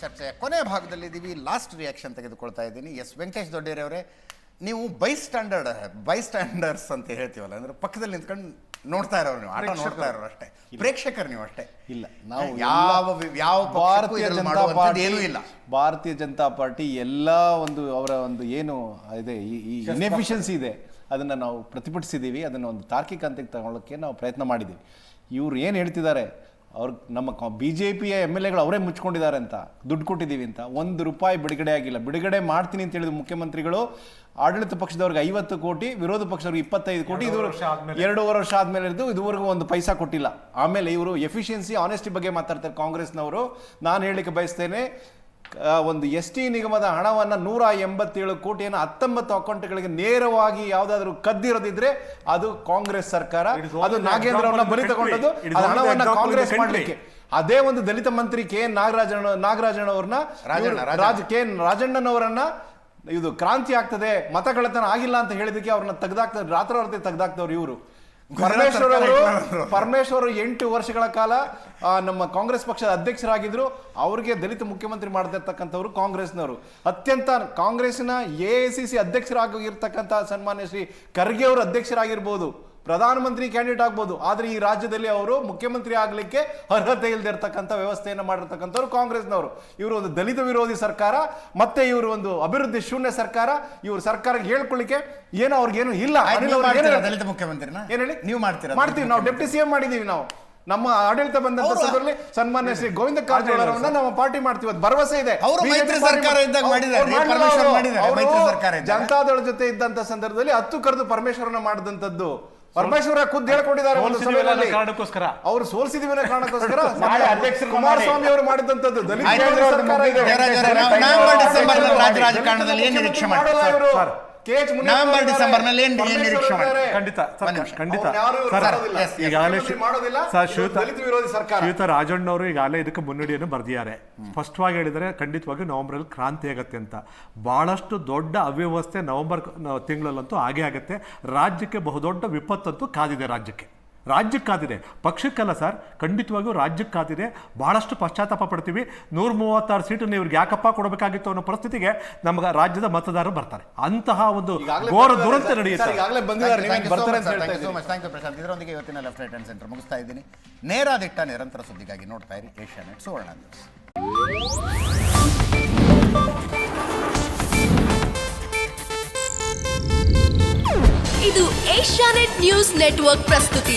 ಚರ್ಚೆಯ ಕೊನೆ ಭಾಗದಲ್ಲಿದ್ದೀವಿ. Last reaction ತೆಗೆದುಕೊಳ್ತಾ ಇದ್ದೀನಿ. ಎಸ್ ವೆಂಕಟೇಶ್ ದೊಡ್ಡೇರವರೇ, ನೀವು ಬೈಸ್ಟ್ಯಾಂಡರ್ಸ್ ಅಂತ ಹೇಳ್ತೀವಲ್ಲ, ಅಂದ್ರೆ ಪಕ್ಕದಲ್ಲಿ ನಿಂತ್ಕೊಂಡು ನೋಡ್ತಾ ಇರೋರು, ನೀವು ಆಟ ನೋಡ್ತಾ ಇರೋರು ಅಷ್ಟೇ, ಪ್ರೇಕ್ಷಕರು ನೀವು ಅಷ್ಟೇ. ಇಲ್ಲ, ನಾವು ಯಾವ ಭಾರತೀಯ ಜನತಾ ಪಾರ್ಟಿ ಏನೂ ಇಲ್ಲ. ಭಾರತೀಯ ಜನತಾ ಪಾರ್ಟಿ ಎಲ್ಲ ಒಂದು ಅವರ ಒಂದು ಏನು ಇದೆ ಈ ಇನ್ಎಫಿಷಿಯನ್ಸಿ ಇದೆ ಅದನ್ನು ನಾವು ಪ್ರತಿಭಟಿಸಿದ್ದೀವಿ. ಅದನ್ನು ಒಂದು ತಾರ್ಕಿಕ ಹಂತಕ್ಕೆ ತಗೊಳ್ಳೋಕ್ಕೆ ನಾವು ಪ್ರಯತ್ನ ಮಾಡಿದ್ದೀವಿ. ಇವ್ರು ಏನು ಹೇಳ್ತಿದ್ದಾರೆ, ಅವ್ರು ನಮ್ಮ BJPಯ MLAಗಳು ಅವರೇ ಮುಚ್ಕೊಂಡಿದ್ದಾರೆ ಅಂತ, ದುಡ್ಡು ಕೊಟ್ಟಿದ್ದೀವಿ ಅಂತ. ₹1 ಬಿಡುಗಡೆ ಆಗಿಲ್ಲ. ಬಿಡುಗಡೆ ಮಾಡ್ತೀನಿ ಅಂತ ಹೇಳಿದ ಮುಖ್ಯಮಂತ್ರಿಗಳು ಆಡಳಿತ ಪಕ್ಷದವ್ರಿಗೆ 50 ಕೋಟಿ, ವಿರೋಧ ಪಕ್ಷದವ್ರಿಗೆ 25 ಕೋಟಿ, ಇದು 2 ವರ್ಷ ಆದ್ಮೇಲೆ ಇದುವರೆಗೂ ಒಂದು ಪೈಸಾ ಕೊಟ್ಟಿಲ್ಲ. ಆಮೇಲೆ ಇವರು ಎಫಿಷಿಯನ್ಸಿ, ಆನೆಸ್ಟಿ ಬಗ್ಗೆ ಮಾತಾಡ್ತಾರೆ ಕಾಂಗ್ರೆಸ್ನವರು. ನಾನು ಹೇಳಿಕ್ಕೆ ಬಯಸ್ತೇನೆ, ಒಂದು ST ನಿಗಮದ ಹಣವನ್ನು 187 ಕೋಟಿಯನ್ನು 19 ಅಕೌಂಟ್ಗಳಿಗೆ ನೇರವಾಗಿ ಯಾವುದಾದ್ರೂ ಕದ್ದಿರೋದಿದ್ರೆ ಅದು ಕಾಂಗ್ರೆಸ್ ಸರ್ಕಾರ. ಅದು ನಾಗೇಂದ್ರ ಅವ್ರನ್ನ ಬಲಿ ತಗೊಂಡದ್ದು, ಅದು ಹಣವನ್ನ ಕಾಂಗ್ರೆಸ್ ಮಾಡ್ಲಿಕ್ಕೆ. ಅದೇ ಒಂದು ದಲಿತ ಮಂತ್ರಿ ರಾಜಣ್ಣನವರನ್ನ ಇದು ಕ್ರಾಂತಿ ಆಗ್ತದೆ, ಮತಗಳತನ ಆಗಿಲ್ಲ ಅಂತ ಹೇಳಿದಕ್ಕೆ ಅವ್ರನ್ನ ತೆಗೆದಾಕ್ತಾರೆ, ರಾತ್ರಿ ತೆಗೆದಾಕ್ತವ್ರು ಇವರು. ಪರಮೇಶ್ವರ್ 8 ವರ್ಷಗಳ ಕಾಲ ನಮ್ಮ ಕಾಂಗ್ರೆಸ್ ಪಕ್ಷದ ಅಧ್ಯಕ್ಷರಾಗಿದ್ರು. ಅವ್ರಿಗೆ ದಲಿತ ಮುಖ್ಯಮಂತ್ರಿ ಮಾಡದಿರ್ತಕ್ಕಂಥವ್ರು ಕಾಂಗ್ರೆಸ್ನವರು. ಅತ್ಯಂತ ಕಾಂಗ್ರೆಸ್ನ AICC ಅಧ್ಯಕ್ಷರಾಗಿರ್ತಕ್ಕಂಥ ಸನ್ಮಾನ್ಯ ಶ್ರೀ ಖರ್ಗೆ ಅವರು ಅಧ್ಯಕ್ಷರಾಗಿರ್ಬೋದು, ಪ್ರಧಾನಮಂತ್ರಿ ಕ್ಯಾಂಡಿಡೇಟ್ ಆಗ್ಬೋದು, ಆದ್ರೆ ಈ ರಾಜ್ಯದಲ್ಲಿ ಅವರು ಮುಖ್ಯಮಂತ್ರಿ ಆಗ್ಲಿಕ್ಕೆ ಅರ್ಹತೆ ಇಲ್ಲದೆ ಇರ್ತಕ್ಕಂಥ ವ್ಯವಸ್ಥೆಯನ್ನು ಮಾಡಿರ್ತಕ್ಕಂಥವ್ರು ಕಾಂಗ್ರೆಸ್ನವರು. ಇವರು ಒಂದು ದಲಿತ ವಿರೋಧಿ ಸರ್ಕಾರ, ಮತ್ತೆ ಇವರು ಒಂದು ಅಭಿವೃದ್ಧಿ ಶೂನ್ಯ ಸರ್ಕಾರ. ಇವರು ಸರ್ಕಾರಕ್ಕೆ ಹೇಳ್ಕೊಳ್ಳಿಕ್ಕೆ ಏನೋ ಅವ್ರಿಗೇನು ಇಲ್ಲ. ದಲಿತ ಮುಖ್ಯಮಂತ್ರಿನ ಏನ್ ಹೇಳಿ ನೀವು ಮಾಡ್ತೀವಿ, ನಾವು ಡೆಪ್ಟಿ CM ಮಾಡಿದೀವಿ. ನಾವು ನಮ್ಮ ಆಡಳಿತ ಬಂದಂತ ಸಂದರ್ಭದಲ್ಲಿ ಸನ್ಮಾನ್ಯ ಶ್ರೀ ಗೋವಿಂದ ಕಾರಜೋಳ ಅವರನ್ನ ನಮ್ಮ ಪಾರ್ಟಿ ಮಾಡ್ತೀವಿ, ಅದು ಭರವಸೆ ಇದೆ. ಜನತಾದಳ ಜೊತೆ ಇದ್ದಂತ ಸಂದರ್ಭದಲ್ಲಿ 10 ಕರೆದು ಪರಮೇಶ್ವರನ ಮಾಡಿದಂತದ್ದು ಪರಮೇಶ್ವರ ಖುದ್ದು ಹೇಳ್ಕೊಂಡಿದ್ದಾರೆ ಒಂದು ಸಭೆಯಲ್ಲಿ. ಅವರು ಸೋಲಿಸಿದೀವಿ ಕಾರಣಕ್ಕೋಸ್ಕರ ಕುಮಾರಸ್ವಾಮಿ ಅವರು ಮಾಡಿದಂತದ್ದು ದಲಿತ ಸರ್ಕಾರ ಇದೆ. ರಾಜಕಾರಣದಲ್ಲಿ ಏನು ನಿರೀಕ್ಷೆ ಮಾಡ್ತಾರೆ? ನವೆಂಬರ್ ಡಿಸೆಂಬರ್ ನಲ್ಲಿ ಏನು ನಿರೀಕ್ಷೆ ಮಾಡ್ತಾರೆ? ಖಂಡಿತ ಶ್ರೀಯುತ ರಾಜಣ್ಣವರು ಈಗಾಗಲೇ ಇದಕ್ಕೆ ಮುನ್ನಡಿಯನ್ನು ಬರೆದಿದ್ದಾರೆ. ಸ್ಪಷ್ಟವಾಗಿ ಹೇಳಿದರೆ ಖಂಡಿತವಾಗಿ ನವೆಂಬರ್ ಕ್ರಾಂತಿ ಆಗತ್ತೆ ಅಂತ. ಬಹಳಷ್ಟು ದೊಡ್ಡ ಅವ್ಯವಸ್ಥೆ ನವೆಂಬರ್ ತಿಂಗಳಲ್ಲಂತೂ ಆಗೇ ಆಗತ್ತೆ. ರಾಜ್ಯಕ್ಕೆ ಬಹುದೊಡ್ಡ ವಿಪತ್ತಂತೂ ಕಾದಿದೆ. ರಾಜ್ಯಕ್ಕಾದಿದೆ, ಪಕ್ಷಕ್ಕಲ್ಲ ಸರ್, ಖಂಡಿತವಾಗಿಯೂ ರಾಜ್ಯಕ್ಕಾದಿದೆ. ಬಹಳಷ್ಟು ಪಶ್ಚಾತ್ತಾಪ ಪಡ್ತೀವಿ. 136 ಸೀಟನ್ನು ಇವ್ರಿಗೆ ಯಾಕಪ್ಪ ಕೊಡಬೇಕಾಗಿತ್ತು ಅನ್ನೋ ಪರಿಸ್ಥಿತಿಗೆ ನಮ್ಮ ರಾಜ್ಯದ ಮತದಾರರು ಬರ್ತಾರೆ. ಅಂತಹ ಒಂದು ಘೋರ ದುರಂತ ನಡೆಯುತ್ತೆ. ಇದರೊಂದಿಗೆ ಇವತ್ತಿನ ಲೆಫ್ಟ್ ರೈಟ್ ಅಂಡ್ ಸೆಂಟರ್ ಮುಗಿಸ್ತಾ ಇದ್ದೀನಿ. ನೇರಾದಿಟ್ಟ ನಿರಂತರ ಸುದ್ದಿಗಾಗಿ ನೋಡ್ತಾ ಇರಿ ಏಷ್ಯಾನೆಟ್ ಸುವರ್ಣ ನ್ಯೂಸ್. ಇದು ಏಷ್ಯಾನೆಟ್ ನ್ಯೂಸ್ ನೆಟ್ವರ್ಕ್ ಪ್ರಸ್ತುತಿ.